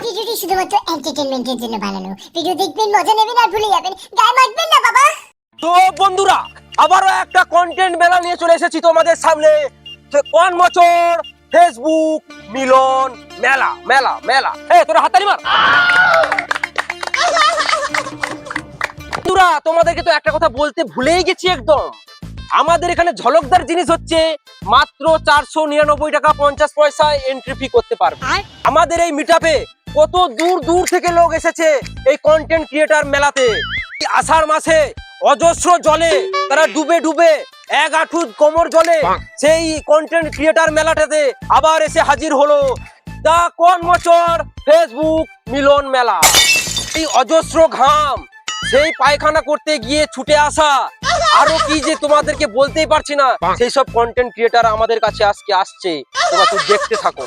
ভিডিওটি শুধুমাত্র এন্টারটেইনমেন্টের জন্য বানানো। ভিডিও দেখবেন, মজা নেবেন আর ভুলে যাবেন। গায়ে মাখবেন না বাবা। তো বন্ধুরা, আবারও একটা কন্টেন্ট মেলা নিয়ে চলে এসেছি তোমাদের সামনে। কোন বছর ফেসবুক মিলন মেলা মেলা মেলা। তোরা হাততালি মার। বন্ধুরা, তোমাদেরকে তো একটা কথা বলতে ভুলেই গেছি একদম। আমাদের এখানে ঝলকদার জিনিস হচ্ছে মাত্র 499 টাকা 50 পয়সায় এন্ট্রি ফি করতে পারবে। আমাদের এই মিটআপে কত দূর দূর থেকে লোক এসেছে এই কন্টেন্ট ক্রিয়েটার মেলাতে। আষাঢ় মাসে অজস্র জলে তারা ডুবে ডুবে এক হাঁটু কোমর জলে সেই কন্টেন্ট ক্রিয়েটার মেলাটাতে আবার এসে হাজির হলো দা কোন বছর ফেসবুক মিলন মেলা। এই অজস্র ঘাম, সেই পায়খানা করতে গিয়ে ছুটে আসা, আরো কি যে তোমাদেরকে বলতেই পারছি না, সেই সব কন্টেন্ট ক্রিয়েটার আমাদের কাছে আজকে আসছে। তোমরা তো দেখতে থাকো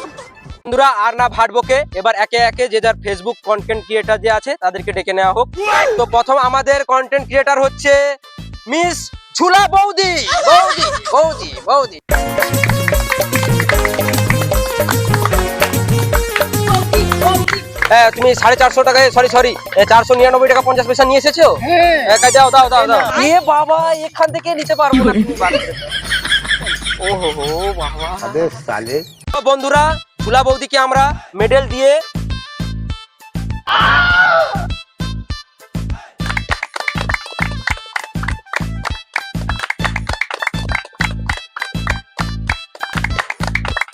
বন্ধুরা, আর না ভাটবকে, এবার একে একে যে যার ফেসবুক কন্টেন্ট ক্রিয়েটার যে আছে তাদেরকে ডেকে নেওয়া হোক। তো প্রথম আমাদের কন্টেন্ট ক্রিয়েটার হচ্ছে মিস ঝুলা বৌদি। বৌদি বৌদি বৌদি তুমি 450 টাকায় সরি 499 টাকা 50 পয়সা নিয়ে এসেছো। দাও দাও দাও দাও। এ বাবা, এখান থেকে নিতে পারবো না তুমি। ওহো বাবা, আবে সালে। বন্ধুরা, ঝুলা বৌদিকে আমরা মেডেল দিয়ে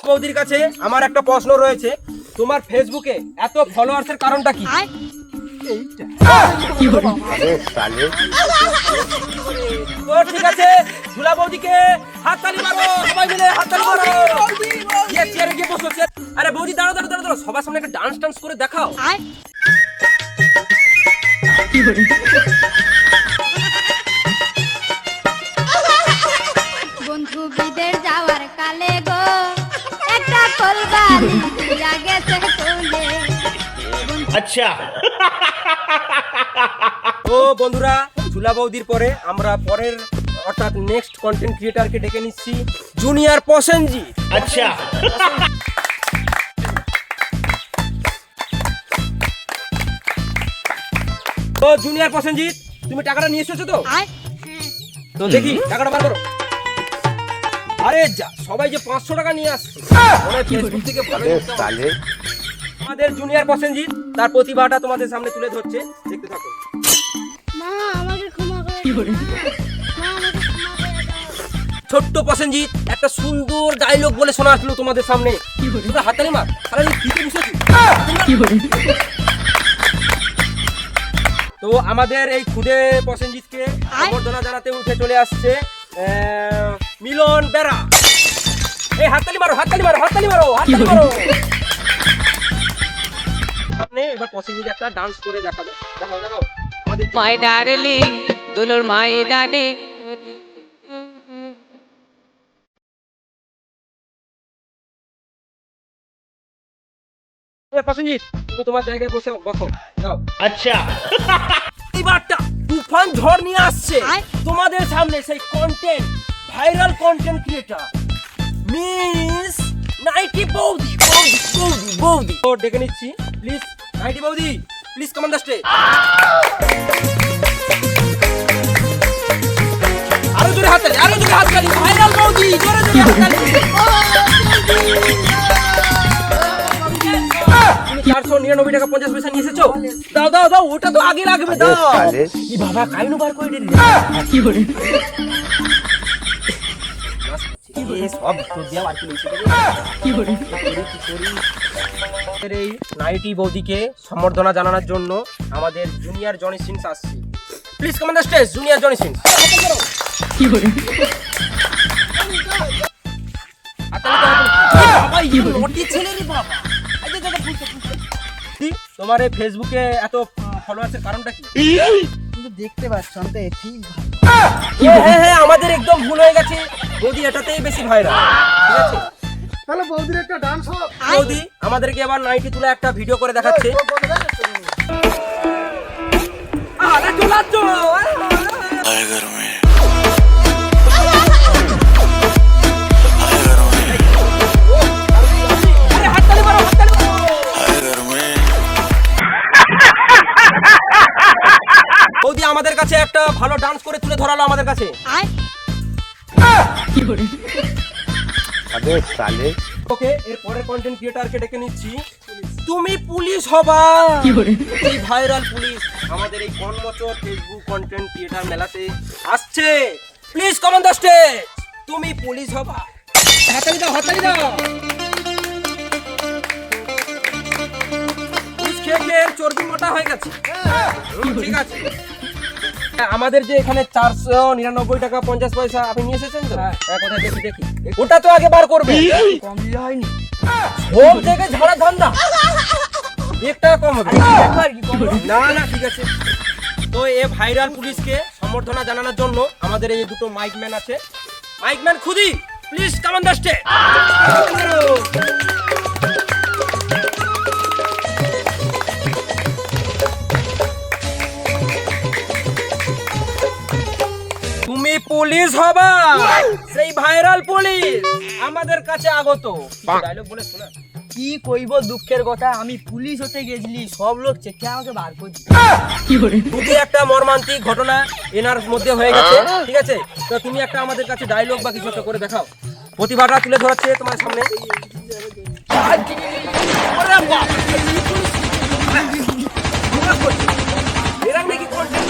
বৌদির কাছে আমার একটা প্রশ্ন রয়েছে। তোমার ফেসবুকে এত ফলোয়ার্স এর কারণটা কি? তো ঠিক আছে, ঝুলা বৌদিকে হাততালি মারো, সবাই মিলে হাততালি মারো। চেয়ারে গিয়ে বসো। আরে বৌদি দাঁড়াও দাঁড়াও দাঁড়াও, সবার সামনে একটা ডান্স করে দেখাও। বন্ধু বিদের যাওয়ার কালে গো একটা কলবালি জাগেছে কোলে। আচ্ছা। ও বন্ধুরা, ঝুলা বৌদির পরে আমরা পরের অর্থাৎ নেক্সট কন্টেন্ট ক্রিয়েটারকে ডেকে নিচ্ছি, জুনিয়র প্রসেনজিৎ। আচ্ছা। তো জুনিয়র প্রসেনজিৎ, তুমি টাকাটা নিয়ে এসেছো তো? তো দেখি টাকাটা বার করো। আরে যা, সবাই যে 500 টাকা নিয়ে আসছে, ফেসবুক থেকে ভালো। আমাদের জুনিয়র প্রসেনজিৎ তার প্রতিভাটা তোমাদের সামনে তুলে ধরছে, দেখতে থাকো। মা আমাকে ক্ষমা করে দাও। মা আমাকে ক্ষমা করে দাও। ছোট্ট প্রসেনজিৎ একটা সুন্দর ডায়লগ বলে শোনা আসলো তোমাদের সামনে। তোমরা হাততালি মার। আরে এই ফিতে বসেছি। তো আমাদের এই খুদে প্রসেনজিৎকে সম্বর্ধনা জানাতে উঠে চলে আসছে মিলন বেরা। এই হাততালি মারো, হাততালি মারো, হাততালি মারো, হাততালি মারো। আপনি এবার প্রসেনজিৎ একটা ডান্স করে দেখাবো। দেখাও দেখাও। My darling, Dulur my darling. Prosenjit, তুমি তোমার জায়গায় বসে বসো। যাও। আচ্ছা। এবারটা তুফান ঝড় নিয়ে আসছে তোমাদের সামনে সেই content viral content creator Miss Nighty বৌদি। বৌদি বৌদি বৌদি তো ডেকে নিচ্ছি, প্লিজ নাইটি বৌদি, please come on the stage. আরো জোরে হাততালি, আরো জোরে হাততালি। ভাইরাল বৌদি, জোরে জোরে হাততালি। 499 টাকা 50 পয়সা নিয়ে এসেছো। দাও দাও দাও, ওটা তো আগে লাগবে, দাও। কি বাবা, কাইনো বার করে দিলি। কি করে সব তো দেওয়া আর কি লইছে। কি করে এই নাইটি বৌদিকে সম্বর্ধনা জানানোর জন্য আমাদের জুনিয়র জনি সিনস আসছে। Please come on the stage, junior Johnny Sins. কি করে বাবা, এই নটি ছেলে রে বাবা। তোমার এই ফেসবুকে এত ফলোয়ার্স এর কারণটা কি? কিন্তু দেখতে পাচ্ছ আমি তো ঠিক ভালো। হ্যাঁ, আমাদের একদম ভুল হয়ে গেছে। বৌদি এটাতেই বেশি ভাইরাল। ঠিক আছে, তাহলে বৌদির একটা ডান্স হোক। বৌদি আমাদেরকে আবার নাইটি তুলে একটা ভিডিও করে দেখাচ্ছে। আরে চলাচ্ছ তোমাদের কাছে একটা ভালো ডান্স করে তুলে ধরালো আমাদের কাছে। ওকে, এর পরের কন্টেন্ট ক্রিয়েটরকে ডেকে নিচ্ছি। তুমি পুলিশ হবা, এই ভাইরাল পুলিশ আমাদের এই কর্মচর ফেসবুক কন্টেন্ট ক্রিয়েটর মেলাতে আসছে। Please come on the stage. তুমি পুলিশ হবা। হাতালি দাও, হাতালি দাও। পুলিশ খেয়ে খেয়ে চর্বি মোটা হয়ে গেছে। ঠিক আছে, আমাদের যে এখানে 499 টাকা 50 পয়সা আপনি নিয়ে এসেছেন তো? হ্যাঁ, কোথায় দেখি দেখি। ওটা তো আগে বার করবে। কম দিলে হয়নি? সব জায়গায় ঝাড়া ধান্দা। 1 টাকা কম হবে না? না, ঠিক আছে। তো এই ভাইরাল পুলিশকে সম্বর্ধনা জানানোর জন্য আমাদের এই দুটো মাইকম্যান আছে। Mic man Khudi, please come on the stage. তুমি পুলিশ হবা, সেই ভাইরাল পুলিশ আমাদের কাছে আগত। ডায়লগ বলে শোনা। কি কইব দুঃখের কথা, আমি পুলিশ হতে গেছিলি, সব লোক চেকে আমাকে বার করে দিল। খুবই একটা মর্মান্তিক ঘটনা এনার মধ্যে হয়ে গেছে। ঠিক আছে, তো তুমি একটা আমাদের কাছে ডায়লগ বা কিছু একটা করে দেখাও। প্রতিভাটা তুলে ধরাচ্ছে তোমার সামনে। এরকম নাকি content?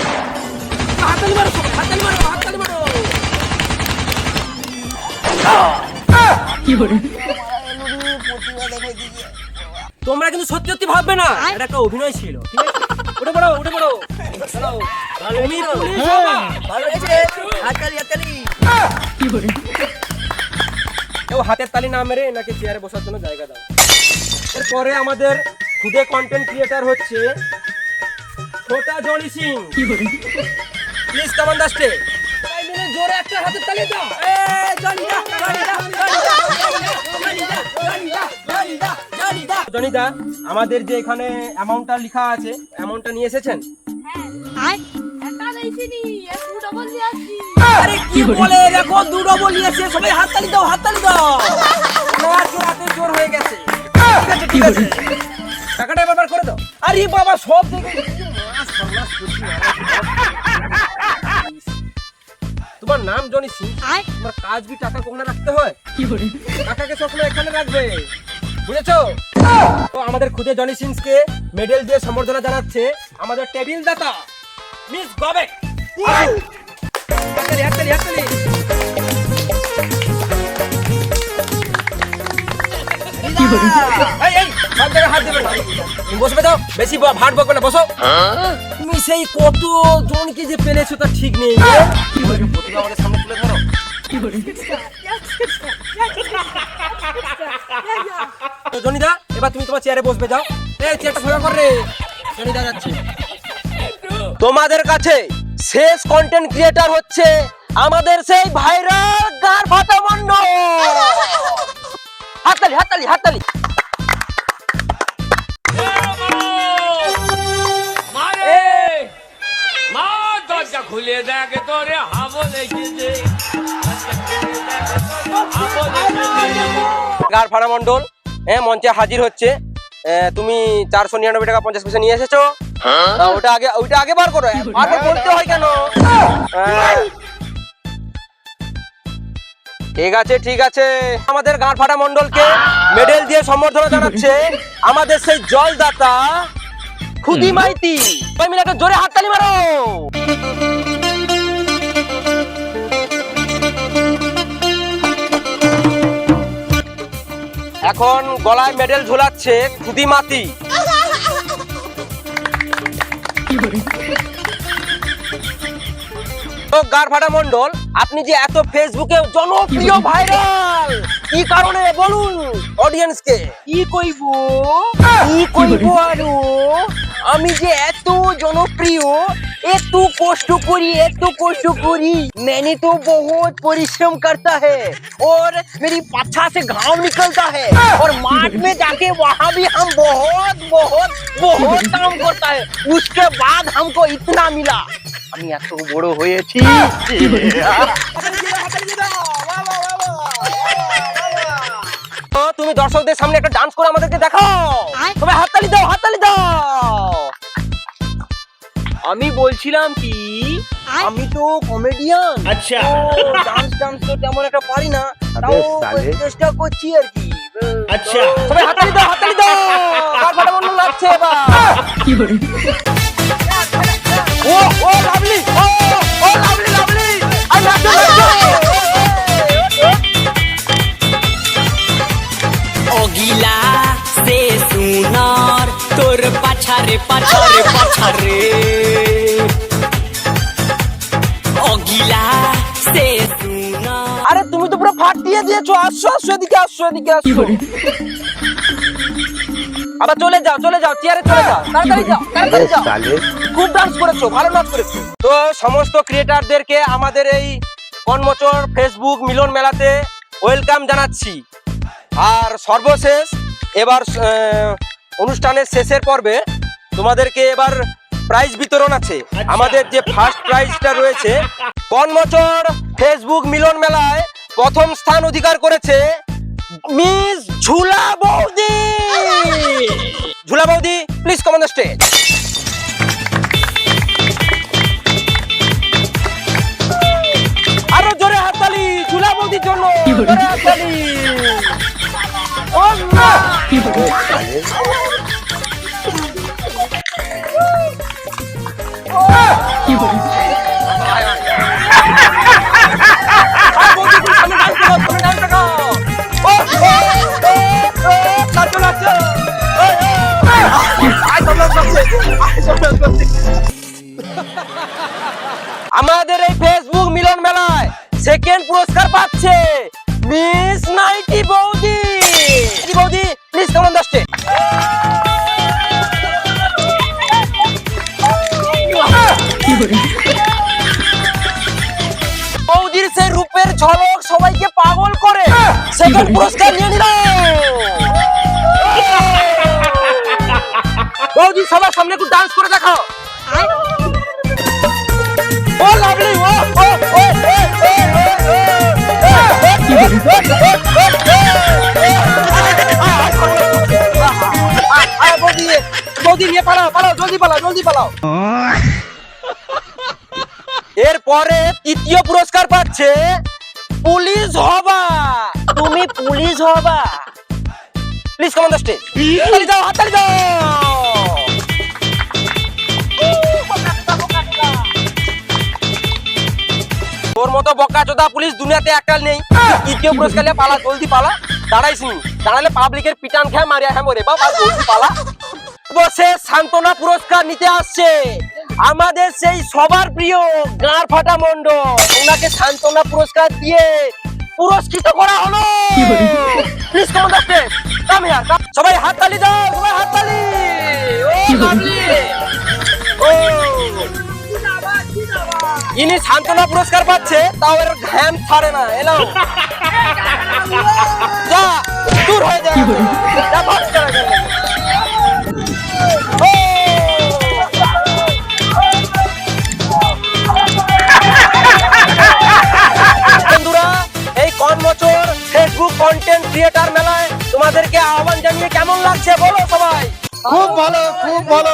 হাততালি মারো সবাই, হাততালি মারো, হাততালি মারো। তোমরা কিন্তু সত্যি সত্যি ভাববে না এটা একটা অভিনয় ছিল। ঠিক আছে, উঠে পড়ো, উঠে পড়ো। চলো, তুমি পুলিশ হবা। ভালো হয়েছে, হাততালি হাততালি। কেউ হাতের তালি না মেরে এনাকে চেয়ারে বসার জন্য জায়গা দাও। এরপরে আমাদের খুদে কন্টেন্ট ক্রিয়েটর হচ্ছে Chhota Johnny Singh. Please come on the stage. সবাই মিলে জোরে একটা হাতের তালি দাও। জনি দা, জনি দা, জনি দা, জনি দা, জনি দা, জনি দা। জনি দা, আমাদের যে এখানে অ্যামাউন্টটা লেখা আছে, অ্যামাউন্টটা নিয়ে এসেছেন? আরে কি বলে, দেখো দুটো বলিয়েছে। সবাই হাততালি দাও, হাততালি দাও। হাতে জোর হয়ে গেছে। ঠিক আছে, ঠিক আছে, টাকাটা ব্যাপার করে দাও। আরে বাবা, সব দেখে তোমার নাম জনি সিং, তোমার কাজ বি টাকা কোখানে রাখতে হয়। টাকাকে সবসময় এখানে রাখবে, বুঝেছো? তো আমাদের খুদে জনি সিংকে মেডেল দিয়ে সম্বর্ধনা জানাচ্ছে আমাদের টেবিল দাতা মিস গবেক। হাততালি, হাততালি, হাততালি। এই, এই, সব জায়গায় হাত দেবে না। তুমি বসবে তো, বেশি ভাট বকবে না, বসো। তুমি সেই কত জনকে যে পেলেছো তা ঠিক নেই। প্রতিভা আমাদের সামনে তুলে ধরো। তো জনিদা, এবার তুমি তোমার চেয়ারে বসবে, যাও। এই চেয়ারটা ফাঁকা কর রে। জনিদা যাচ্ছে। তোমাদের কাছে শেষ কন্টেন্ট ক্রিয়েটর হচ্ছে আমাদের সেই ভাইরাল গার ফাটা মন্ডল। হাততালি, হাততালি, হাততালি। খুলে দেখে তোরে হাবো লেগেছে। গার ফাটা মন্ডল মঞ্চে হাজির হচ্ছে। তুমি 499 টাকা 50 পয়সা নিয়ে এসেছো। ওটা আগে বার করো। আগে বলতে হয় কেন? ঠিক আছে, ঠিক আছে। আমাদের গাঁট ফাটা মন্ডলকে মেডেল দিয়ে সম্বর্ধনা জানাচ্ছে আমাদের সেই জলদাতা খুদি মাইতি। সবাই মিলে একটা জোরে হাততালি মারো। এখন গলায় মেডেল ঝোলাচ্ছে খুদি মাতি। গার ফাটা মন্ডল, আপনি যে এত ফেসবুকে জনপ্রিয় ভাইরাল, কি কারণে বলুন অডিয়েন্সকে। কি কইব আরো আমি যে এত জনপ্রিয়, এত কষ্ট করি, मैंने तो बहुत परिश्रम करता है और मेरी पाछा से घाम निकलता है और माठ में जाके वहाँ भी हम बहुत काम करता है, उसके बाद हमको इतना मिला। আমি এত বড় হয়েছি। তুমি দর্শকদের সামনে একটা ডান্স করে আমাদেরকে দেখাও। তবে হাততালি দাও, হাততালি দাও। আমি বলছিলাম কি আমি তো কমেডিয়ান। अच्छा ডান্স তো তেমন একটা পারি না, তাও চেষ্টা করছি আর কি। अच्छा সবাই হাততালি দাও, হাততালি দাও, কার ফাটা মন্ডল লাগছে এবার। ও ও লাভলি, ও লাভলি লাভলি, আই নাচো নাচো। অগিলা সে সুনার তোর পাছারে পাছারে পাছারে অগিলা সে সুনার। আরে তুমি তো পুরো ফাটিয়ে দিয়েছো, আসো আসো এদিকে, আসো এদিকে আসো। আবার চলে যাও চেয়ারে চলে যাও, তাড়াতাড়ি যাও, তাড়াতাড়ি যাও। খুব ডান্স করেছো, ভালো নাচ করেছো। তো সমস্ত ক্রিয়েটারদেরকে আমাদের এই কনমোচর ফেসবুক মিলন মেলাতে ওয়েলকাম জানাচ্ছি। আর সর্বশেষ এবার অনুষ্ঠানের শেষের পর্বে তোমাদেরকে এবার প্রাইজ বিতরণ আছে। আমাদের যে ফার্স্ট প্রাইজটা রয়েছে, কনমোচর ফেসবুক মিলন মেলায় প্রথম স্থান অধিকার করেছে মিস ঝুলা বৌদি। ঝুলা বৌদি, please come on the stage. আরো জোরে হাততালি ঝুলা বৌদির জন্য, জোরে হাততালি। ও না! আর বৌদি, তুমি সামনে dance করো, তুমি dance করো। ও, ও, ও, ও, নাচো, নাচো। ও, ও, আয় সব লোক নাচছে, আয় সব লোক নাচছে। আমাদের এই ফেসবুক মিলন মেলায় সেকেন্ড পুরস্কার পাচ্ছে মিস নাইটি বৌদি। বৌদি, please come on the stage. বৌদির সেই রূপের ঝলক সবাইকে পাগল করে সেকেন্ড পুরস্কার নিয়ে নিল। বৌদি, সবার সামনে একটু ডান্স করে দেখাও। ও লাভলি, ও ও ও বৌদি নিয়ে পালাও, পালাও, জলদি পালাও, জলদি পালাও। এরপরে তৃতীয় পুরস্কার পাচ্ছে পুলিশ হবা। তুমি পুলিশ হবা, please come on the stage. হাততালি দাও, হাততালি দাও। তোর মতো বকাচোদা পুলিশ দুনিয়াতে একটা নেই। তৃতীয় পুরস্কার নিয়ে পালা, জলদি পালা। দাঁড়াইছিনি, দাঁড়ালে পাবলিকের পিটান খেয়ে মারিয়া হ্যাঁ মরে বাবা, জলদি পালা। বসে সান্ত্বনা পুরস্কার নিতে আসছে আমাদের সেই সবার প্রিয় গাঁর ফাটা মন্ডল। ওনাকে সান্ত্বনা পুরস্কার দিয়ে পুরস্কৃত করা হলো। Please come on the stage, come here, come. সবাই হাততালি দাও, সবাই হাততালি। ও লাভলি, ও ইনি সান্ত্বনা পুরস্কার পাচ্ছে, তাও এর ঘ্যাম ছাড়ে না। এলো যা, দূর হয়ে যা, যা, ভাগ চলে যা। বন্ধুরা, এই কনমোচর ফেসবুক কন্টেন্ট ক্রিয়েটার মেলায় তোমাদেরকে আহ্বান জানিয়ে কেমন লাগছে বলো সবাই। খুব ভালো, খুব ভালো।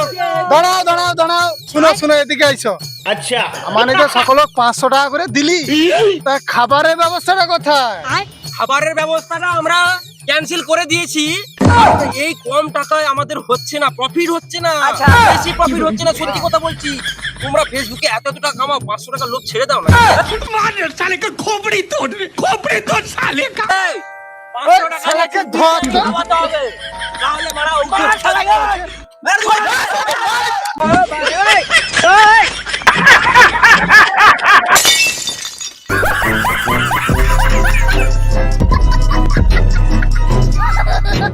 দাঁড়াও দাঁড়াও দাঁড়াও, শুনো শুনো, এদিকে আইছো। अच्छा মানে যে সকলক 500 টাকা করে দিলি, তা খাবারের ব্যবস্থাটা কোথায়? খাবারের ব্যবস্থাটা আমরা ক্যান্সেল করে দিয়েছি। এই কম টাকায় আমাদের হচ্ছে না, প্রফিট হচ্ছে না, বেশি প্রফিট হচ্ছে না। সত্যি কথা বলছি, তোমরা ফেসবুকে এত টাকা কামাও, 500 টাকা লোক ছেড়ে দাও না। খোপড়ি তোর শালে কা। এই, 500 টাকা শালাকে ধর তো। খাওয়াতে হবে, তাহলে মারা ওই